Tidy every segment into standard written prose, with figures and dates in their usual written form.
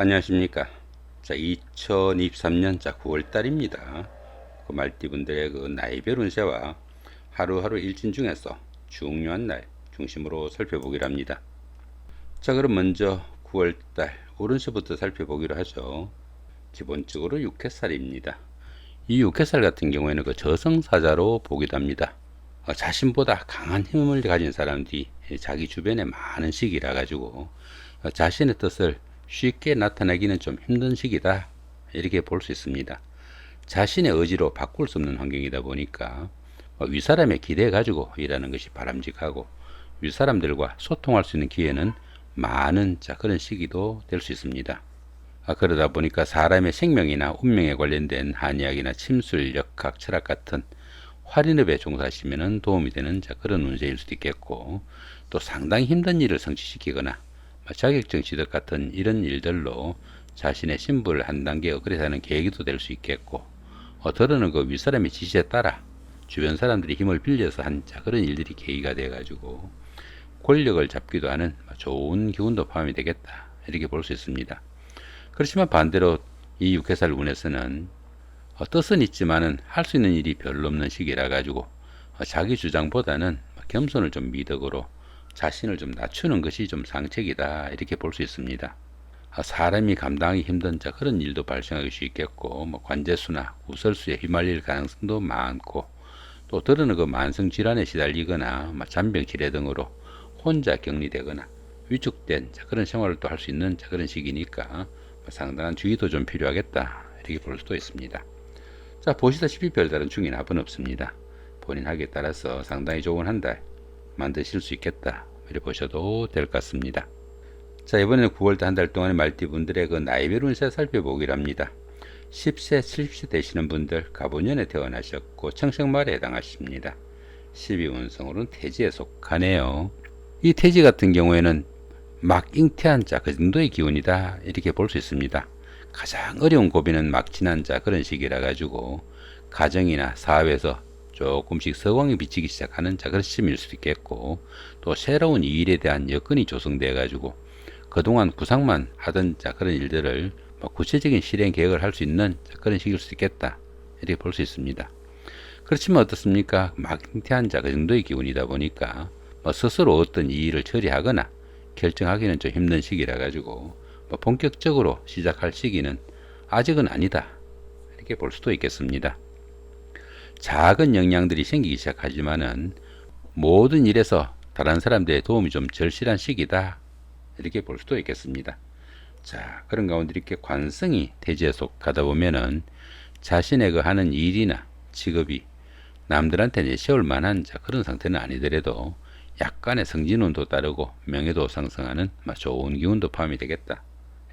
안녕하십니까. 자, 2023년 9월달입니다. 그 말띠분들의 그 나이별 운세와 하루하루 일진 중에서 중요한 날 중심으로 살펴보기로 합니다. 자, 그럼 먼저 9월달 오른세부터 살펴보기로 하죠. 기본적으로 육해살입니다. 이 육해살 같은 경우에는 그 저승사자로 보기도 합니다. 자신보다 강한 힘을 가진 사람들이 자기 주변에 많은 시기라 가지고 자신의 뜻을 쉽게 나타내기는 좀 힘든 시기다, 이렇게 볼 수 있습니다. 자신의 의지로 바꿀 수 없는 환경이다 보니까 윗사람의 기대 가지고 일하는 것이 바람직하고, 윗사람들과 소통할 수 있는 기회는 많은 그런 시기도 될 수 있습니다. 그러다 보니까 사람의 생명이나 운명에 관련된 한의학이나 침술, 역학, 철학 같은 활인업에 종사하시면 도움이 되는 그런 운세일 수도 있겠고, 또 상당히 힘든 일을 성취시키거나 자격증 취득 같은 이런 일들로 자신의 신분을 한 단계 업그레이드하는 계기도 될 수 있겠고, 더러는 그 윗사람의 지시에 따라 주변 사람들이 힘을 빌려서 한 그런 일들이 계기가 돼가지고 권력을 잡기도 하는 좋은 기운도 포함이 되겠다, 이렇게 볼 수 있습니다. 그렇지만 반대로 이 육해살 운에서는 뜻은 있지만은 할 수 있는 일이 별로 없는 시기라 가지고 자기 주장보다는 겸손을 좀 미덕으로 자신을 좀 낮추는 것이 좀 상책이다, 이렇게 볼 수 있습니다. 사람이 감당하기 힘든 그런 일도 발생할 수 있겠고, 관제수나 구설수에 휘말릴 가능성도 많고, 또 들어는 그 만성 질환에 시달리거나 잔병치레 등으로 혼자 격리되거나 위축된 그런 생활을 또 할 수 있는 그런 시기니까 상당한 주의도 좀 필요하겠다, 이렇게 볼 수도 있습니다. 자, 보시다시피 별다른 중인 합은 없습니다. 본인 학에 따라서 상당히 좋은 한 달 만드실 수 있겠다, 이렇게 보셔도 될 것 같습니다. 자, 이번에는 9월달 한 달 동안의 말띠분들의 그 나이별 운세 살펴보기로 합니다. 10세, 70세 되시는 분들 가보년에 태어나셨고 청생말에 해당하십니다. 12운성으로는 태지에 속하네요. 이 태지 같은 경우에는 막 잉태한 그 정도의 기운이다, 이렇게 볼 수 있습니다. 가장 어려운 고비는 막 지난 그런 시기라 가지고 가정이나 사회에서 조금씩 서광이 비치기 시작하는 그런 시점일 수도 있겠고, 또 새로운 일에 대한 여건이 조성돼 가지고 그동안 구상만 하던 그런 일들을 구체적인 실행 계획을 할 수 있는 그런 시기일 수도 있겠다, 이렇게 볼 수 있습니다. 그렇지만 어떻습니까? 막 잉태한 그 정도의 기운이다 보니까 스스로 어떤 일을 처리하거나 결정하기는 좀 힘든 시기라 가지고 본격적으로 시작할 시기는 아직은 아니다, 이렇게 볼 수도 있겠습니다. 작은 영향들이 생기기 시작하지만은 모든 일에서 다른 사람들의 도움이 좀 절실한 시기다, 이렇게 볼 수도 있겠습니다. 자, 그런 가운데 이렇게 관성이 태지에 속하다 보면은 자신의 그 하는 일이나 직업이 남들한테 내세울 만한 그런 상태는 아니더라도 약간의 성진운도 따르고 명예도 상승하는 좋은 기운도 포함이 되겠다,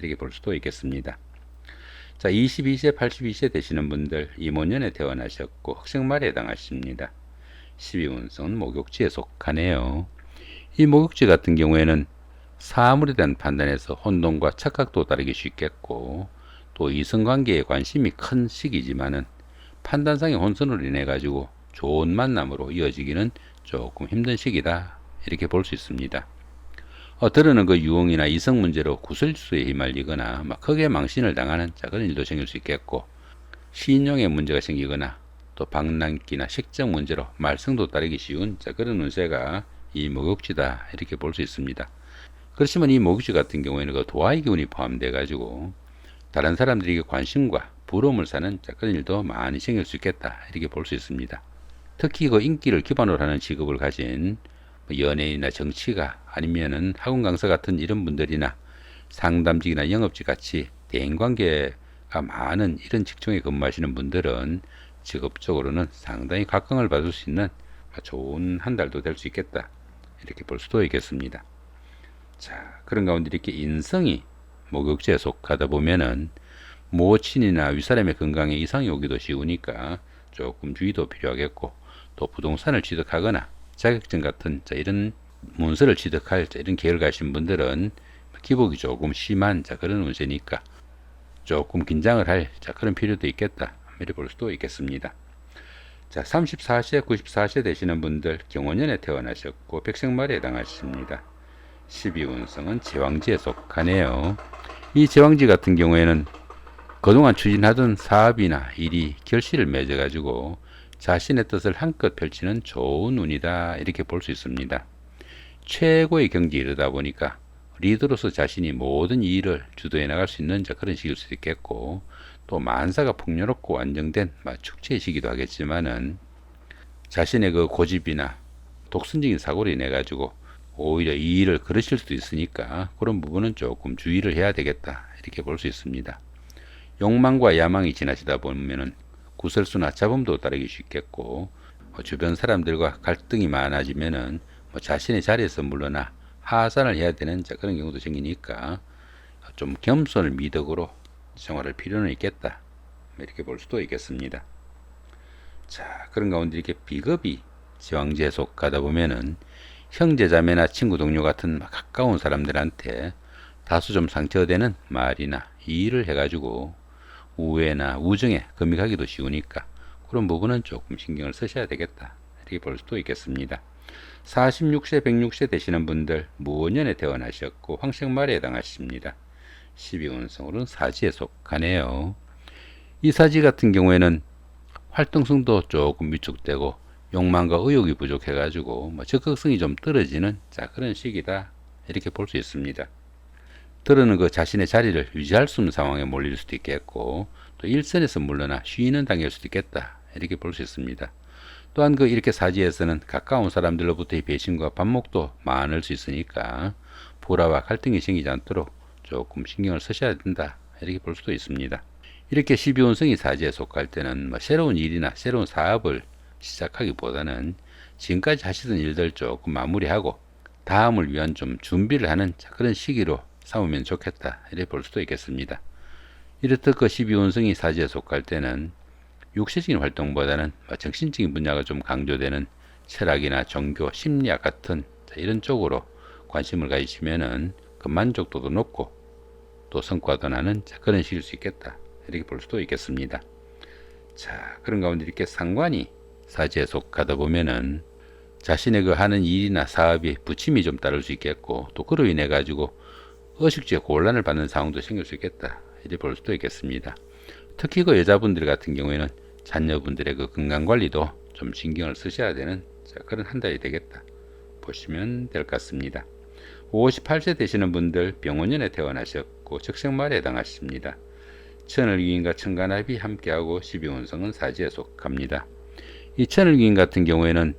이렇게 볼 수도 있겠습니다. 자, 22세, 82세 되시는 분들 이모년에 태어나셨고 흑생말에 해당하십니다. 12운성은 목욕지에 속하네요. 이 목욕지 같은 경우에는 사물에 대한 판단에서 혼동과 착각도 따르기 쉽겠고, 또 이성관계에 관심이 큰 시기지만은 판단상의 혼선으로 인해 가지고 좋은 만남으로 이어지기는 조금 힘든 시기다, 이렇게 볼 수 있습니다. 들어는 그 유흥이나 이성 문제로 구설수에 휘말리거나 크게 망신을 당하는 그런 일도 생길 수 있겠고, 신용에 문제가 생기거나 또 방랑기나 식적 문제로 말썽도 따르기 쉬운 그런 운세가 이 목욕지다, 이렇게 볼 수 있습니다. 그렇지만 이 목욕지 같은 경우에는 그 도화의 기운이 포함돼 가지고 다른 사람들에게 관심과 부러움을 사는 그런 일도 많이 생길 수 있겠다, 이렇게 볼 수 있습니다. 특히 그 인기를 기반으로 하는 직업을 가진 연예인이나 정치가 아니면은 학원 강사 같은 이런 분들이나 상담직이나 영업직 같이 대인관계가 많은 이런 직종에 근무하시는 분들은 직업적으로는 상당히 각광을 받을 수 있는 좋은 한 달도 될 수 있겠다, 이렇게 볼 수도 있겠습니다. 자, 그런 가운데 이렇게 인성이 목욕지에 속하다 보면은 모친이나 윗사람의 건강에 이상이 오기도 쉬우니까 조금 주의도 필요하겠고, 또 부동산을 취득하거나 자격증 같은 이런 문서를 취득할 이런 계획을 가신 분들은 기복이 조금 심한 그런 운세니까 조금 긴장을 할 그런 필요도 있겠다, 이렇게 볼 수도 있겠습니다. 자, 34세, 94세 되시는 분들 경원년에 태어나셨고 백생말에 해당하십니다. 12운성은 제왕지에 속하네요. 이 제왕지 같은 경우에는 그동안 추진하던 사업이나 일이 결실을 맺어가지고 자신의 뜻을 한껏 펼치는 좋은 운이다, 이렇게 볼 수 있습니다. 최고의 경지에 이르다 보니까 리더로서 자신이 모든 일을 주도해 나갈 수 있는 그런 시기일 수도 있겠고, 또 만사가 풍요롭고 안정된 축제의 시기도 하겠지만은 자신의 그 고집이나 독선적인 사고로 인해 가지고 오히려 이 일을 그르실 수도 있으니까 그런 부분은 조금 주의를 해야 되겠다, 이렇게 볼 수 있습니다. 욕망과 야망이 지나치다 보면은 구설수나 잡음도 따르기 쉽겠고, 주변 사람들과 갈등이 많아지면은 자신의 자리에서 물러나 하산을 해야 되는 그런 경우도 생기니까 좀 겸손을 미덕으로 생활할 필요는 있겠다, 이렇게 볼 수도 있겠습니다. 자, 그런 가운데 이렇게 비겁이 제왕지에 속하다 보면은 형제자매나 친구 동료 같은 가까운 사람들한테 다소 좀 상처되는 말이나 일을 해가지고 우애나 우정에 금이 가기도 쉬우니까 그런 부분은 조금 신경을 쓰셔야 되겠다, 이렇게 볼 수도 있겠습니다. 46세 106세 되시는 분들 무원년에 태어나셨고 황색말에 해당하십니다. 12운성으로는 사지에 속하네요. 이 사지 같은 경우에는 활동성도 조금 위축되고 욕망과 의욕이 부족해가지고 적극성이 좀 떨어지는 그런 시기다, 이렇게 볼 수 있습니다. 들어는 그 자신의 자리를 유지할 수 없는 상황에 몰릴 수도 있겠고, 또 일선에서 물러나 쉬는 단계일 수도 있겠다, 이렇게 볼 수 있습니다. 또한 이렇게 사지에서는 가까운 사람들로부터의 배신과 반목도 많을 수 있으니까 불화와 갈등이 생기지 않도록 조금 신경을 쓰셔야 된다, 이렇게 볼 수도 있습니다. 이렇게 12운성이 사지에 속할 때는 새로운 일이나 새로운 사업을 시작하기보다는 지금까지 하시던 일들 조금 마무리하고 다음을 위한 좀 준비를 하는 그런 시기로 삼으면 좋겠다, 이렇게 볼 수도 있겠습니다. 이렇듯 12운성이 사지에 속할 때는 육체적인 활동보다는 정신적인 분야가 좀 강조되는 철학이나 종교, 심리학 같은 이런 쪽으로 관심을 가지시면은 만족도도 높고 또 성과도 나는 그런 시기일 수 있겠다, 이렇게 볼 수도 있겠습니다. 자, 그런 가운데 이렇게 상관이 사지에 속하다 보면은 자신의 하는 일이나 사업이 부침이 좀 따를 수 있겠고, 또 그로 인해 가지고 의식주에 곤란을 받는 상황도 생길 수 있겠다, 이렇게 볼 수도 있겠습니다. 특히 여자분들 같은 경우에는 자녀분들의 건강관리도 좀 신경을 쓰셔야 되는 그런 한 달이 되겠다, 보시면 될 것 같습니다. 58세 되시는 분들 병원년에 태어나셨고 적생말에 해당하십니다. 천을귀인과 천간합이 함께하고 12운성은 사지에 속합니다. 이 천을귀인 같은 경우에는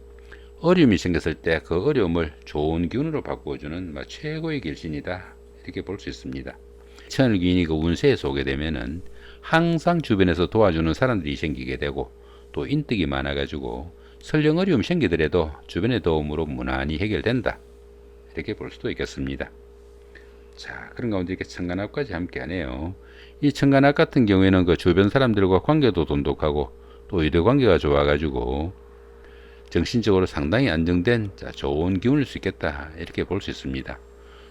어려움이 생겼을 때 그 어려움을 좋은 기운으로 바꾸어주는 최고의 길신이다, 이렇게 볼 수 있습니다. 천을귀인이 운세에 속게 되면은 항상 주변에서 도와주는 사람들이 생기게 되고, 또 인덕이 많아가지고 설령 어려움이 생기더라도 주변의 도움으로 무난히 해결된다, 이렇게 볼 수도 있겠습니다. 자, 그런 가운데 이렇게 천간합까지 함께 하네요. 이 천간합 같은 경우에는 주변 사람들과 관계도 돈독하고 또 의대 관계가 좋아가지고 정신적으로 상당히 안정된 좋은 기운일 수 있겠다, 이렇게 볼 수 있습니다.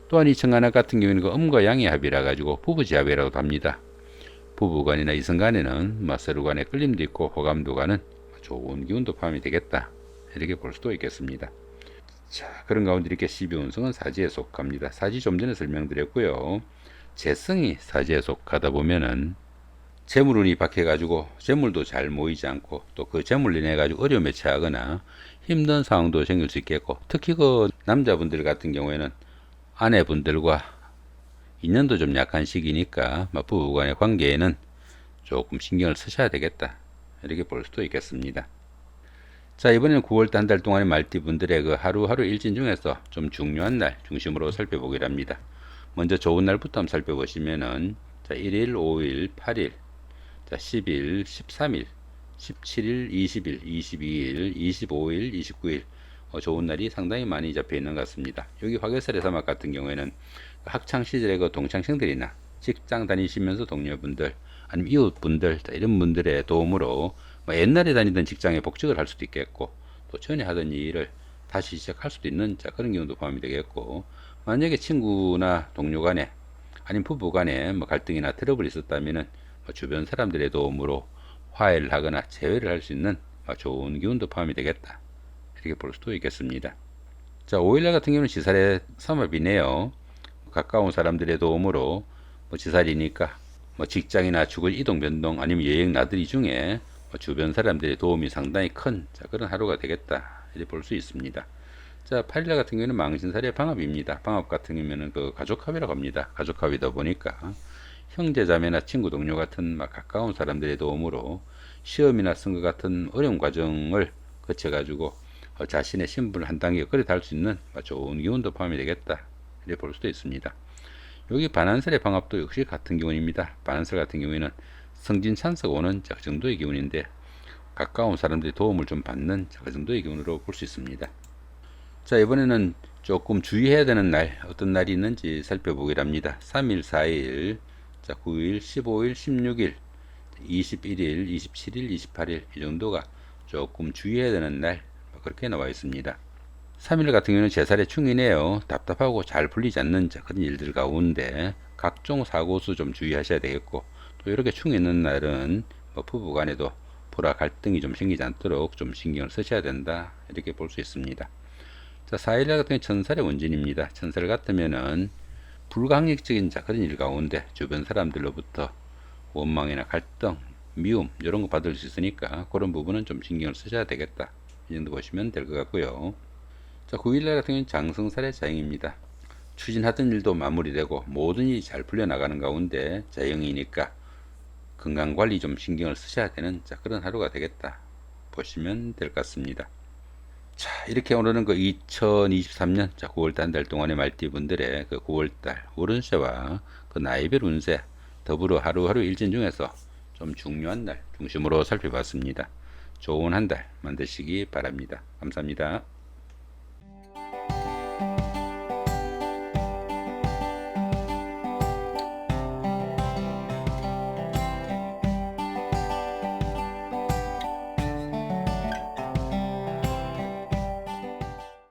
또한 이 천간합 같은 경우에는 음과 양의 합이라 가지고 부부지합이라고도 합니다. 부부간이나 이성간에는 서로 간에 끌림도 있고 호감도 가는 좋은 기운도 포함이 되겠다, 이렇게 볼 수도 있겠습니다. 자, 그런 가운데 이렇게 12운성은 사지에 속합니다. 사지 좀 전에 설명드렸고요. 재성이 사지에 속하다 보면은 재물운이 박해가지고 재물도 잘 모이지 않고 또 그 재물로 인해 가지고 어려움에 처하거나 힘든 상황도 생길 수 있겠고, 특히 남자분들 같은 경우에는 아내분들과 인연도 좀 약한 시기니까 부부간의 관계에는 조금 신경을 쓰셔야 되겠다, 이렇게 볼 수도 있겠습니다. 자, 이번에는 9월달 한 달 동안의 말띠분들의 하루하루 일진 중에서 좀 중요한 날 중심으로 살펴보기로 합니다. 먼저 좋은 날부터 한번 살펴보시면은 1일, 5일, 8일, 10일, 13일, 17일, 20일, 22일, 25일, 29일 좋은 날이 상당히 많이 잡혀 있는 것 같습니다. 여기 화개설의 사막 같은 경우에는 학창 시절의 동창생들이나 직장 다니시면서 동료분들 아니면 이웃분들 이런 분들의 도움으로 옛날에 다니던 직장에 복직을 할 수도 있겠고, 또 전에 하던 일을 다시 시작할 수도 있는 그런 경우도 포함이 되겠고, 만약에 친구나 동료 간에 아니면 부부 간에 갈등이나 트러블이 있었다면은 주변 사람들의 도움으로 화해를 하거나 재회를 할 수 있는 좋은 기운도 포함이 되겠다, 이렇게 볼 수도 있겠습니다. 자, 5일날 같은 경우는 시살의 삼합이네요. 가까운 사람들의 도움으로 뭐 지살이니까 뭐 직장이나 주거 이동 변동 아니면 여행 나들이 중에 뭐 주변 사람들의 도움이 상당히 큰 그런 하루가 되겠다 이렇게 볼 수 있습니다. 자, 8일 같은 경우에는 망신살의 방합입니다. 방합 같은 경우에는 그 가족합이라고 합니다. 가족합이다 보니까 형제 자매나 친구 동료 같은 막 가까운 사람들의 도움으로 시험이나 선거 같은 어려운 과정을 거쳐 가지고 자신의 신분을 한 단계 업그레이드 할 수 있는 좋은 기운도 포함이 되겠다 이렇게 볼 수도 있습니다. 여기 반한살의 방합도 역시 같은 기운입니다. 반한살 같은 경우에는 성진 찬스가 오는 그 정도의 기운인데 가까운 사람들의 도움을 좀 받는 그 정도의 기운으로 볼 수 있습니다. 자, 이번에는 조금 주의해야 되는 날 어떤 날이 있는지 살펴보기로 합니다. 3일, 4일, 자, 9일, 15일, 16일, 21일, 27일, 28일 이 정도가 조금 주의해야 되는 날 그렇게 나와 있습니다. 3일 같은 경우는 제살의 충이네요. 답답하고 잘 풀리지 않는 그런 일들 가운데 각종 사고수 좀 주의하셔야 되겠고, 또 이렇게 충이 있는 날은 부부 간에도 불화 갈등이 좀 생기지 않도록 좀 신경을 쓰셔야 된다 이렇게 볼 수 있습니다. 자, 4일 같은 경우 천살의 원진입니다. 천살 같으면은 불강력적인 그런 일 가운데 주변 사람들로부터 원망이나 갈등, 미움 이런 거 받을 수 있으니까 그런 부분은 좀 신경을 쓰셔야 되겠다 이 정도 보시면 될 것 같고요. 자, 9일날 같은 경우는 장성살의 자행입니다. 추진하던 일도 마무리되고 모든 일이 잘 풀려나가는 가운데 자영이니까 건강관리 좀 신경을 쓰셔야 되는 그런 하루가 되겠다 보시면 될 것 같습니다. 자, 이렇게 오늘은 그 2023년 9월달 한 달 동안의 말띠분들의 그 9월달 월운세와 그 나이별 운세 더불어 하루하루 일진 중에서 좀 중요한 날 중심으로 살펴봤습니다. 좋은 한 달 만드시기 바랍니다. 감사합니다.